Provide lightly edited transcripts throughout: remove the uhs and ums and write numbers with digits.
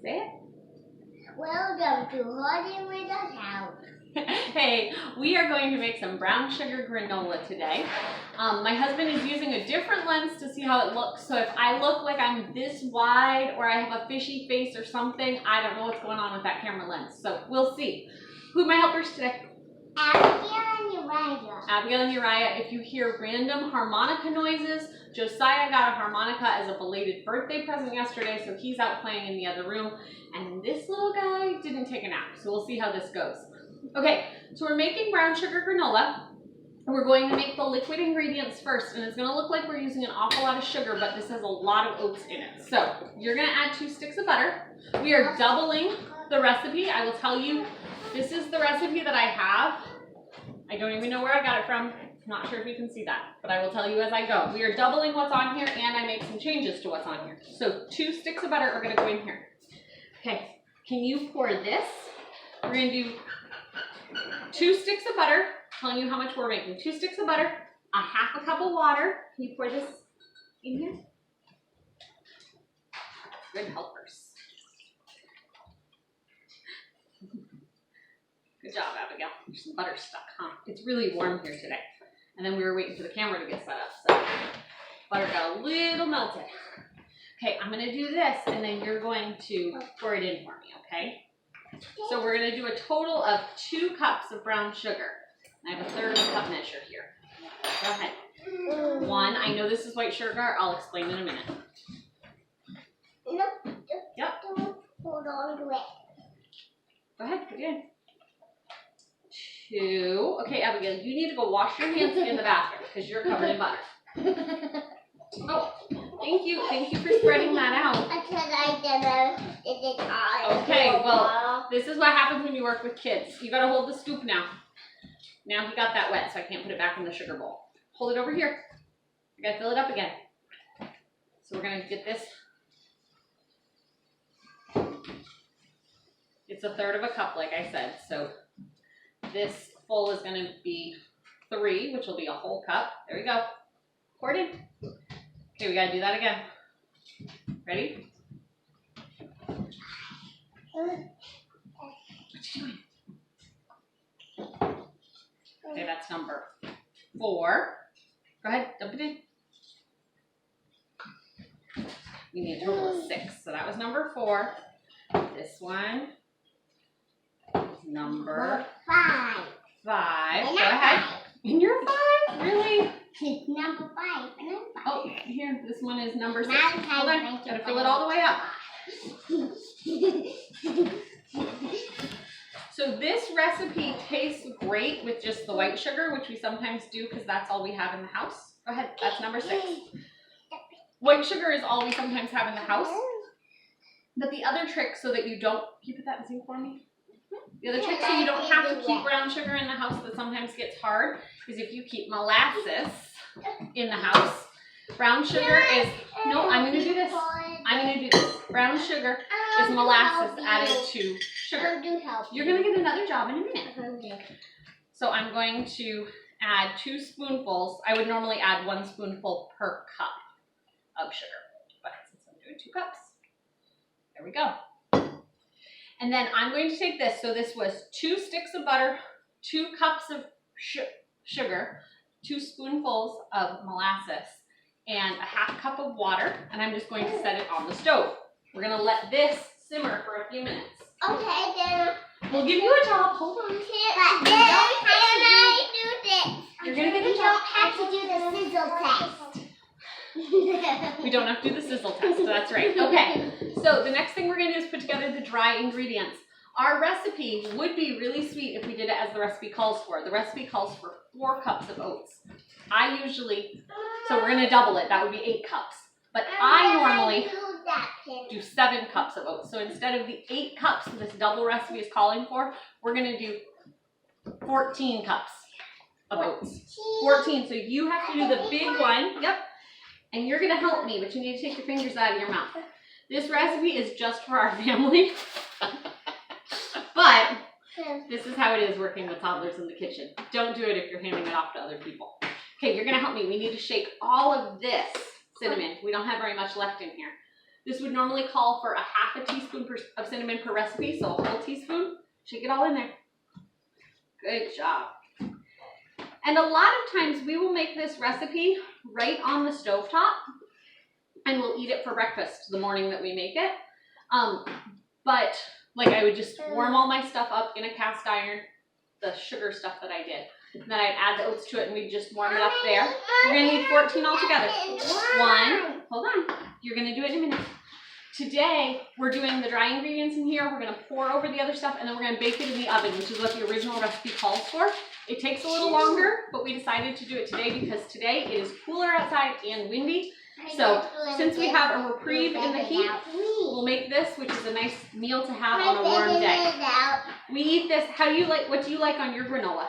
Say it. Welcome to Holding with the House. Hey, we are going to make some brown sugar granola today. My husband is using a different lens to see how it looks. So if I look like I'm this wide or I have a fishy face or something, I don't know what's going on with that camera lens. So we'll see. Who are my helpers today? Abigail and Uriah. Abigail and Uriah. If you hear random harmonica noises, Josiah got a harmonica as a belated birthday present yesterday, so he's out playing in the other room. And this little guy didn't take a nap, so we'll see how this goes. Okay, so we're making brown sugar granola. We're going to make the liquid ingredients first, and it's going to look like we're using an awful lot of sugar, but this has a lot of oats in it. So you're going to add 2 sticks of butter. We are doubling the recipe. I will tell you, this is the recipe that I have. I don't even know where I got it from. Not sure if you can see that, but I will tell you as I go. We are doubling what's on here, and I make some changes to what's on here. So 2 sticks of butter are going to go in here. Okay, can you pour this? We're going to do 2 sticks of butter. Telling you how much we're making. 2 sticks of butter, a 1/2 cup of water. Can you pour this in here? Good helpers. Good job, Abigail. There's some butter stuck, huh? It's really warm here today. And then we were waiting for the camera to get set up, so butter got a little melted. Okay, I'm going to do this, and then you're going to pour it in for me, okay? So we're going to do a total of 2 cups of brown sugar. I have a 1/3 of a cup measure here. Go ahead. 1. I know this is white sugar. I'll explain in a minute. No, Yep. don't hold on to it. Go ahead, put it in. 2. Okay, Abigail, you need to go wash your hands in the bathroom because you're covered in butter. Oh, thank you. Thank you for spreading that out. Because I did it all. Okay, well, this is what happens when you work with kids. You got to hold the scoop now. Now he got that wet, so I can't put it back in the sugar bowl. Hold it over here. I got to fill it up again. So we're going to get this. It's a 1/3 of a cup, like I said. So this full is going to be 3, which will be a whole cup. There we go. Pour it in. Okay, we got to do that again. Ready? What you doing? Okay, that's number 4. Go ahead, dump it in. We need a total of 6. So that was number 4. This one is number 5. 5. And Go I'm ahead. 5. And you're 5? Really? It's number 5. And I'm 5. Oh, here, this one is number 6. Now Hold on, gotta fill it all the way up. So this recipe tastes great with just the white sugar, which we sometimes do because that's all we have in the house. Go ahead, that's number 6. White sugar is all we sometimes have in the house. But the other trick so that you don't, can you put that in sync for me? The other trick so you don't have to keep brown sugar in the house that sometimes gets hard is if you keep molasses in the house. Brown sugar is, no, I'm going to do this. I'm going to do this. Brown sugar is molasses added to sugar. You're going to get another job in a minute. So I'm going to add 2 spoonfuls. I would normally add 1 spoonful per cup of sugar. But since I'm doing 2 cups, there we go. And then I'm going to take this. So this was 2 sticks of butter, 2 cups of sugar, 2 spoonfuls of molasses, and a 1/2 cup of water. And I'm just going to set it on the stove. We're going to let this simmer for a few minutes. Okay, then. We'll give you a job. Hold on. But then can I do this? You're going to get a We job. don't have to do the sizzle test. We don't have to do the sizzle test, so that's right. Okay, so the next thing we're going to do is put together the dry ingredients. Our recipe would be really sweet if we did it as the recipe calls for. The recipe calls for 4 cups of oats. I usually, so we're going to double it. That would be 8 cups. But I normally do 7 cups of oats. So instead of the 8 cups this double recipe is calling for, we're going to do 14 cups of oats. 14, so you have to do the big one. Yep. And you're going to help me, but you need to take your fingers out of your mouth. This recipe is just for our family. But this is how it is working with toddlers in the kitchen. Don't do it if you're handing it off to other people. Okay, you're going to help me. We need to shake all of this cinnamon. We don't have very much left in here. This would normally call for a half a teaspoon of cinnamon per recipe, so a whole teaspoon. Shake it all in there. Good job. And a lot of times we will make this recipe right on the stovetop, and we'll eat it for breakfast the morning that we make it. But like I would just warm all my stuff up in a cast iron, the sugar stuff that I did. And then I'd add the oats to it and we'd just warm it up there. We're gonna need 14 altogether. One, hold on, you're gonna do it in a minute. Today, we're doing the dry ingredients in here. We're gonna pour over the other stuff and then we're gonna bake it in the oven, which is what the original recipe calls for. It takes a little longer, but we decided to do it today because today it is cooler outside and windy. So since we have a reprieve in the heat, we'll make this, which is a nice meal to have on a warm day. We eat this. How do you like? What do you like on your granola?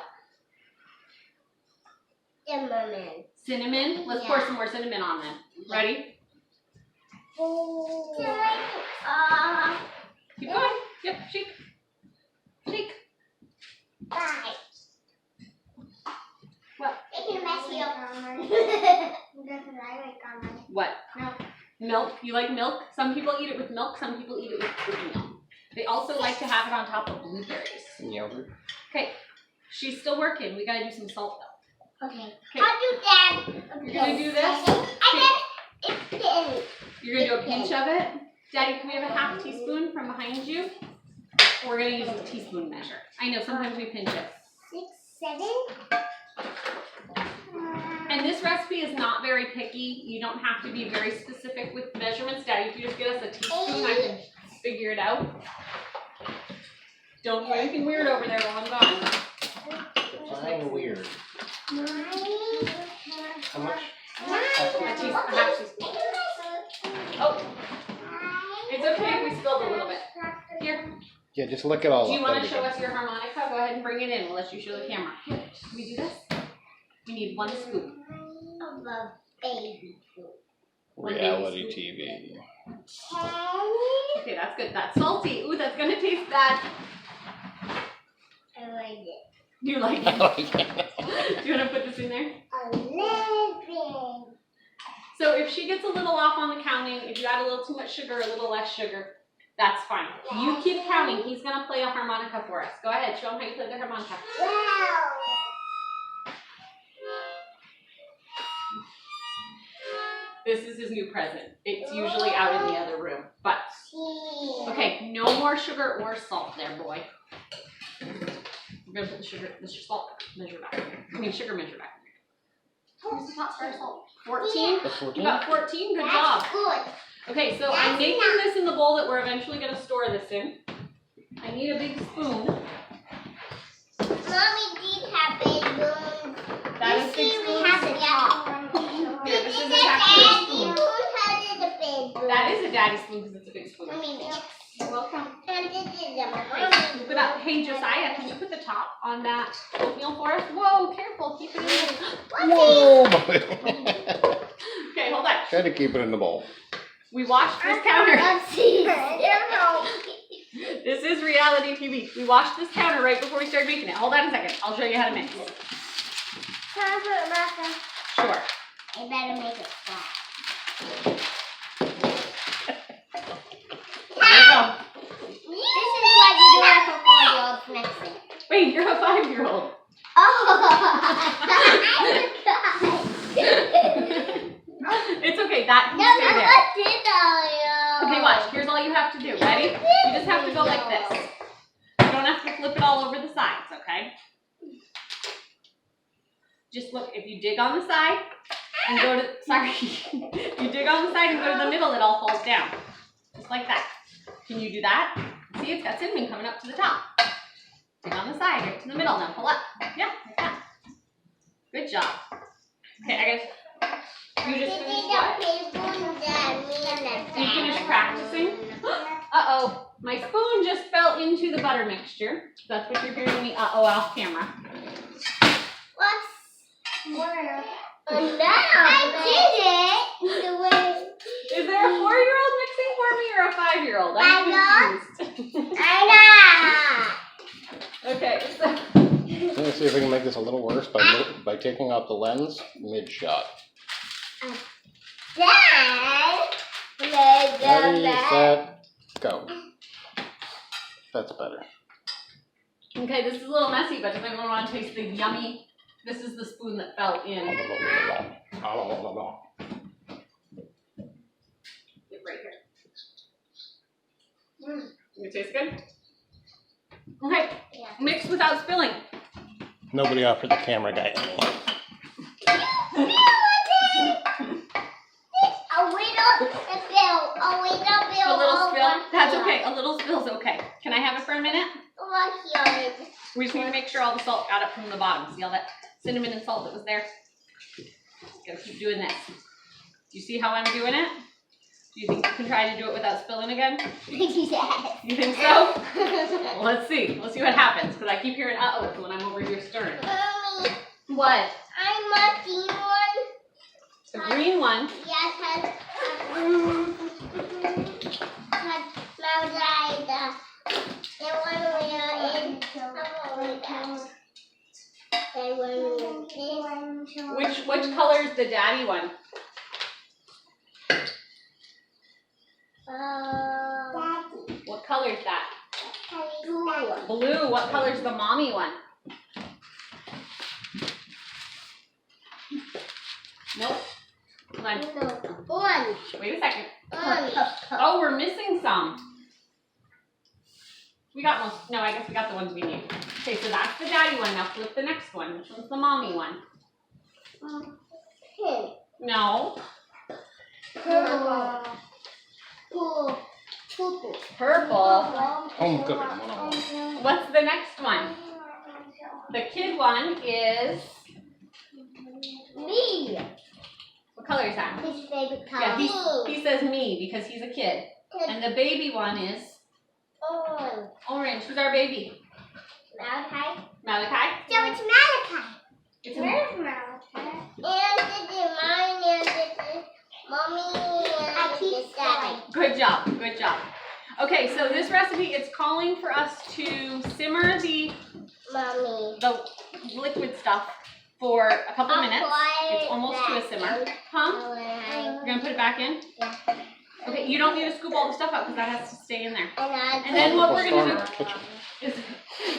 Cinnamon. Cinnamon. Let's pour some more cinnamon on then. Ready? Keep going. Yep. Shake. Shake. Bye. What? It's a messy What? Milk. Milk. You like milk? Some people eat it with milk. Some people eat it with oat milk. They also like to have it on top of blueberries. Yogurt. Okay. She's still working. We gotta do some salt though. Okay. I'll do that. You're gonna do this? You're gonna do a pinch of it. Daddy, can we have a half teaspoon from behind you? We're gonna use a teaspoon measure. I know sometimes we pinch it. 6, 7. And this recipe is not very picky. You don't have to be very specific with measurements. Daddy, if you just get us a teaspoon, I can figure it out. Don't do anything weird over there while I'm gone. Fine weird. How much? A half teaspoon. Oh, it's okay if we spilled a little bit. Here. Yeah, just lick it all Do you up. want to show us your harmonica? Go ahead and bring it in. We'll let you show the camera. Can we do this? We need 1 scoop. Of a baby food. Reality TV. Okay, that's good. That's salty. Ooh, that's gonna taste bad. I like it. You like it? Do you want to put this in there? 11. So if she gets a little off on the counting, if you add a little too much sugar, a little less sugar, that's fine. You keep counting. He's gonna play a harmonica for us. Go ahead. Show him how you play the harmonica. Wow. This is his new present. It's usually out in the other room. But, okay, no more sugar or salt there, boy. We're going to put the salt measure back. I mean, sugar measure back. Here's the top for salt. 14? That's 14? You got 14? Good job. Good. Okay, so I'm making this in the bowl that we're eventually going to store this in. I need a big spoon. Mommy did have big spoons. That is big We spoon. have the top. Here, this is a daddy spoon. That That is a daddy spoon because it's a big spoon. Mommy, You're welcome. and this is a Okay, scoop it up. Hey, Josiah, can you put the top on that oatmeal for us? Whoa, careful. Keep it in. Whoa! Okay, hold on. Try to keep it in the bowl. We washed this counter. Let's see. This is reality TV. We washed this counter right before we started making it. Hold on a second. I'll show you how to mix. Sure. I better make it flat. There you go. This is what you do as a 4-year-old mixing. Wait, you're a 5-year-old. Oh! It's okay. That can stay there. Okay, watch. Here's all you have to do. Ready? You just have to go like this. You don't have to flip it all over the sides, okay? Just look. If you dig on the side and go to, sorry. If you dig on the side and go to the middle, it all falls down. Just like that. Can you do that? See, it's got cinnamon coming up to the top. Dig on the side, right to the middle. Now pull up. Yeah, like that. Good job. Okay, I guess. You just finished what? You finished practicing? Uh-oh. My spoon just fell into the butter mixture. That's what you're hearing me uh-oh off camera. What's more? I did it. Is there a 4-year-old mixing for me or a 5-year-old? I'm confused. Okay, so. Let's see if we can make this a little worse by taking out the lens mid-shot. Dad? Ready, set, go. That's better. Okay, this is a little messy, but does anyone want to taste the yummy? This is the spoon that fell in. Get right here. It tastes good? Okay, Yeah. mix without spilling. Nobody offered the camera guy any. A little spill? That's okay. A little spill's okay. Can I have it for a minute? We just need to make sure all the salt got up from the bottom. See all that cinnamon and salt that was there? Just gotta keep doing this. Do you see how I'm doing it? Do you think you can try to do it without spilling again? You think so? Well, let's see. Let's see what happens. Because I keep hearing uh-ohs when I'm over here stirring. Mommy, What? I'm a green one. The green one? Yes, has Which color is the daddy one? What color is that? Blue. What color is the mommy one? Nope. Hold on. Orange. Wait a second. Orange. Oh, we're missing some. We got most. No, I guess we got the ones we need. Okay, so that's the daddy one. Now flip the next one. Which one's the mommy one? Pink. No. Purple. Purple. Home cooking 101. What's the next one? The kid one is. Me. What color is that? His favorite color. Yeah, he says me because he's a kid. And the baby one is Orange. orange. Who's our baby? Malachi. Malachi? So it's Malachi. It's Where's Malachi? And this is mine, and this is mommy, and this is daddy. Good job. Good job. Okay, so this recipe is calling for us to simmer the Mommy. liquid stuff for a couple minutes. It's almost to a simmer. Huh? You're going to put it back in? Yeah. Okay, you don't need to scoop all the stuff out because that has to stay in there. And And then what we're Storm going in to our kitchen. do is,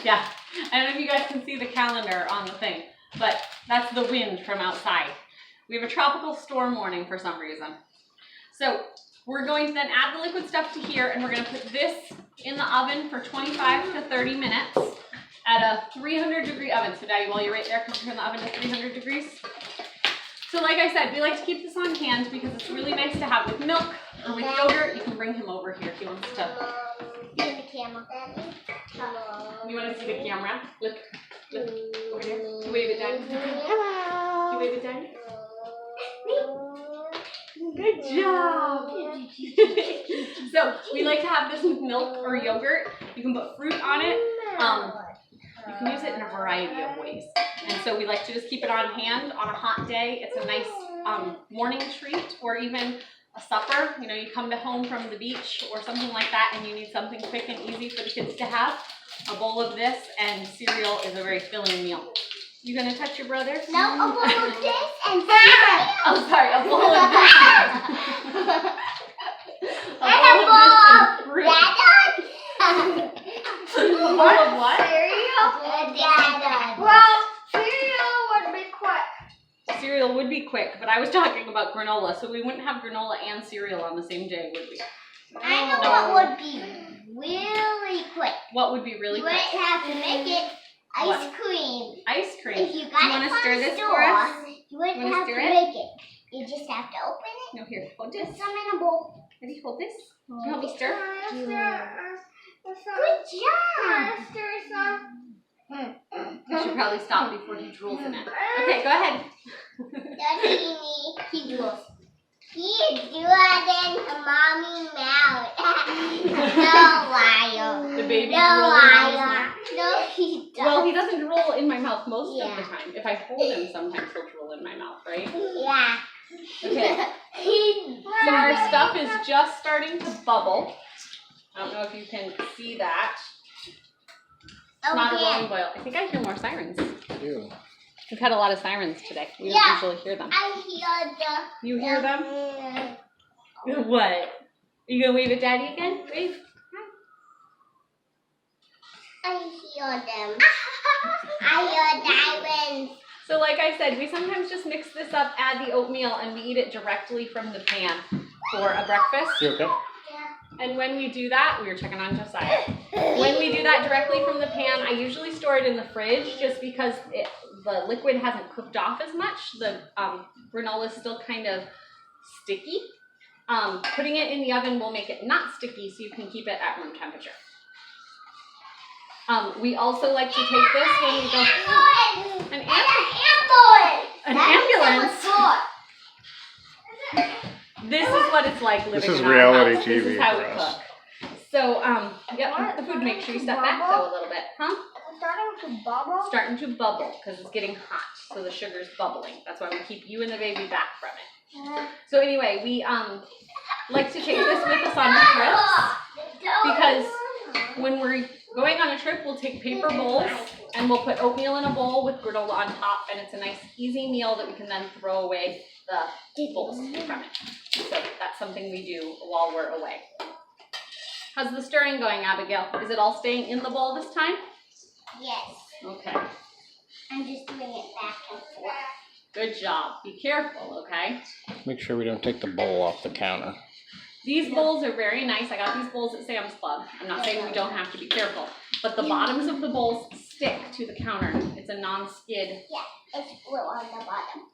yeah, I don't know if you guys can see the calendar on the thing, but that's the wind from outside. We have a tropical storm warning for some reason. So we're going to then add the liquid stuff to here, and we're going to put this in the oven for 25 to 30 minutes at a 300-degree oven. So Daddy, while you're right there, can you turn the oven to 300 degrees? So like I said, we like to keep this on hand because it's really nice to have with milk or with yogurt. You can bring him over here if he wants to. see the camera. You want to see the camera? Look over here. Can you wave at Daddy? Hello. Can you wave at Daddy? Good job. So we like to have this with milk or yogurt. You can put fruit on it. You can use it in a variety of ways. And so we like to just keep it on hand on a hot day. It's a nice morning treat or even a supper. You know, you come home from the beach or something like that and you need something quick and easy for the kids to have. A bowl of this and cereal is a very filling meal. You gonna touch your brother? No, a bowl of this and cereal. Oh, sorry, a bowl of that. And a bowl of fruit. Dada. A bowl of what? Cereal. Dada. Well, cereal would be quick. Cereal would be quick, but I was talking about granola, so we wouldn't have granola and cereal on the same day, would we? I know No. what would be really quick. What would be really You quick? wouldn't have to make it ice What? cream. Ice cream. If you got wanna it from stir the this store, for us? you wouldn't You wanna have to stir it? make it. You just have to open it. No, here, hold Put this. some in a bowl. Ready, hold this. Can you help me stir? Good job. Stir some. I should probably stop before he drools in it. Okay, go ahead. Daddy, he drools. He drools in a mommy mouth. No liar. The baby No drooling in his liar. mouth. No, he doesn't. Well, he doesn't drool in my mouth most of the Yeah. time. If I hold him, sometimes he'll drool in my mouth, right? Yeah. Okay. He So our stuff is just starting to bubble. I don't know if you can see that. It's not a rolling boil. I think I hear more sirens. Ew. We've had a lot of sirens today. We Yeah. don't usually hear them. I hear the. You hear them? What? You gonna wave at Daddy again? Wave. I hear them. I hear diamonds. So like I said, we sometimes just mix this up, add the oatmeal, and we eat it directly from the pan for a breakfast. You okay? And when we do that, we were checking on Josiah. When we do that directly from the pan, I usually store it in the fridge just because the liquid hasn't cooked off as much. The granola is still kind of sticky. Putting it in the oven will make it not sticky, so you can keep it at room temperature. We also like to take this when we go. An ambulance. This is what it's like living This is in our reality house. TV This is how for we us. cook. So, yep, the food. Make sure you step back though a little bit, huh? It's starting to bubble. Starting to bubble because it's getting hot, so the sugar's bubbling. That's why we keep you and the baby back from it. So anyway, we like to take this with us on trips because when we're going on a trip, we'll take paper bowls and we'll put oatmeal in a bowl with granola on top, and it's a nice easy meal that we can then throw away the bowls from it. So that's something we do while we're away. How's the stirring going, Abigail? Is it all staying in the bowl this time? Yes. Okay. I'm just doing it back and forth. Good job. Be careful, okay? Make sure we don't take the bowl off the counter. These bowls are very nice. I got these bowls at Sam's Club. I'm not saying we don't have to be careful, but the bottoms of the bowls stick to the counter. It's a non-skid. Yeah, it's blue on the bottom.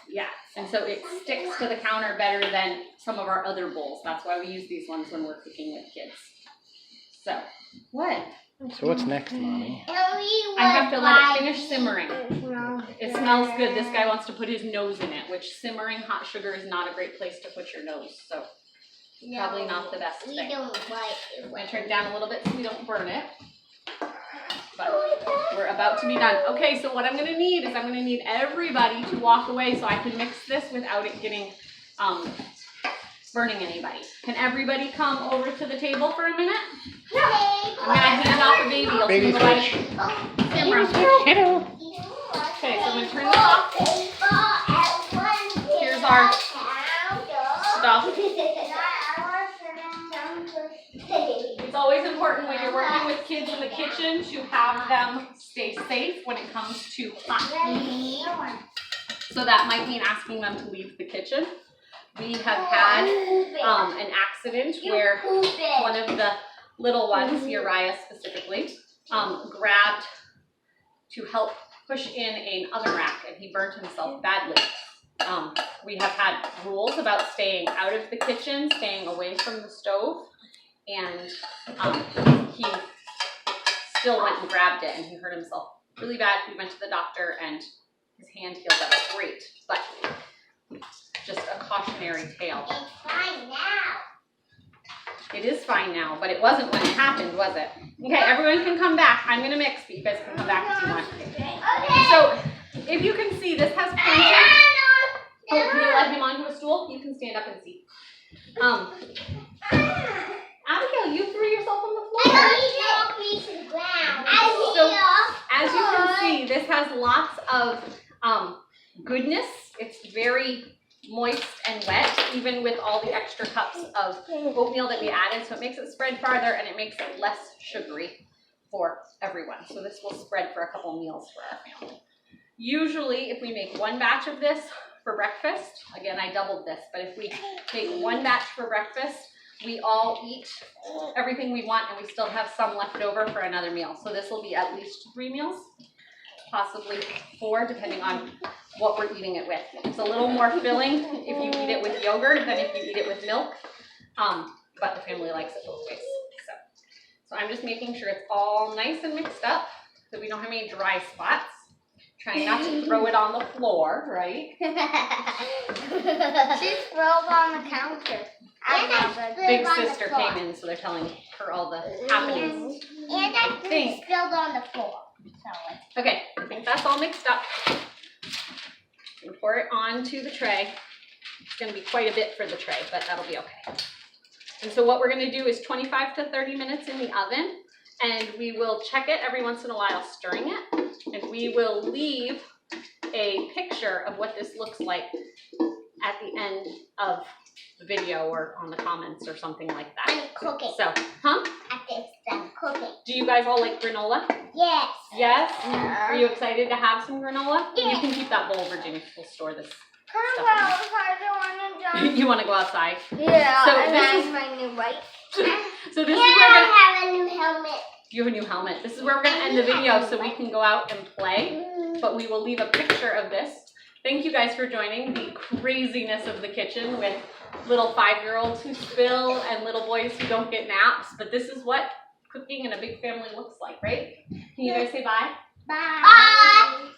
Yeah, and so it sticks to the counter better than some of our other bowls. That's why we use these ones when we're cooking with kids. So, what? So what's next, Mommy? I have to let it finish simmering. It smells good. This guy wants to put his nose in it, which simmering hot sugar is not a great place to put your nose. So, probably not the best We thing. don't like it. I'm going to turn it down a little bit so we don't burn it. But we're about to be done. Okay, so what I'm going to need is I'm going to need everybody to walk away so I can mix this without it getting, burning anybody. Can everybody come over to the table for a minute? I'm going to hand off a baby. You'll Baby see the light fish. simmer. Hello. Okay, so I'm going to turn this off. Here's our stuff. It's always important when you're working with kids in the kitchen to have them stay safe when it comes to hot food. So that might mean asking them to leave the kitchen. We have had an accident where one of the little ones, Uriah specifically, grabbed to help push in an oven rack and he burnt himself badly. We have had rules about staying out of the kitchen, staying away from the stove, and he still went and grabbed it and he hurt himself really bad. We went to the doctor and his hand healed up great, but just a cautionary tale. It's fine now. It is fine now, but it wasn't when it happened, was it? Okay, everyone can come back. I'm gonna mix, but you guys can come back if you want. Okay. So, if you can see, this has pointer. Oh, can you let him onto a stool? You can stand up and see. Abigail, you threw yourself on the floor. So, as you can see, this has lots of goodness. It's very moist and wet, even with all the extra cups of oatmeal that we added. So it makes it spread farther and it makes it less sugary for everyone. So this will spread for a couple meals for our family. Usually, if we make one batch of this for breakfast, again, I doubled this, but if we make one batch for breakfast, we all eat everything we want and we still have some left over for another meal. So this will be at least 3 meals, possibly 4, depending on what we're eating it with. It's a little more filling if you eat it with yogurt than if you eat it with milk, but the family likes it both ways. So I'm just making sure it's all nice and mixed up so we don't have any dry spots. Trying not to throw it on the floor, right? She spilled on the counter. Big sister came in, so they're telling her all the happenings. And I Think. spilled on the floor. So Okay, I think that's all mixed up. And pour it onto the tray. It's going to be quite a bit for the tray, but that'll be okay. And so what we're going to do is 25 to 30 minutes in the oven, and we will check it every once in a while, stirring it, and we will leave a picture of what this looks like at the end of the video or on the comments or something like that. I'm cooking. So, huh? After I'm cooking. Do you guys all like granola? Yes. Yes? Are you excited to have some granola? Yeah. You can keep that bowl, Virginia. We'll store this. Can I go outside? I want to You want to go outside? Yeah, So and this that's is- my new bike. So this Yeah, is where we're gonna, I have a new helmet. you have a new helmet. This is where we're going to end the video so we can go out and play. But we will leave a picture of this. Thank you guys for joining the craziness of the kitchen with little 5-year-olds who spill and little boys who don't get naps. But this is what cooking in a big family looks like, right? Can you guys say bye? Bye. Bye.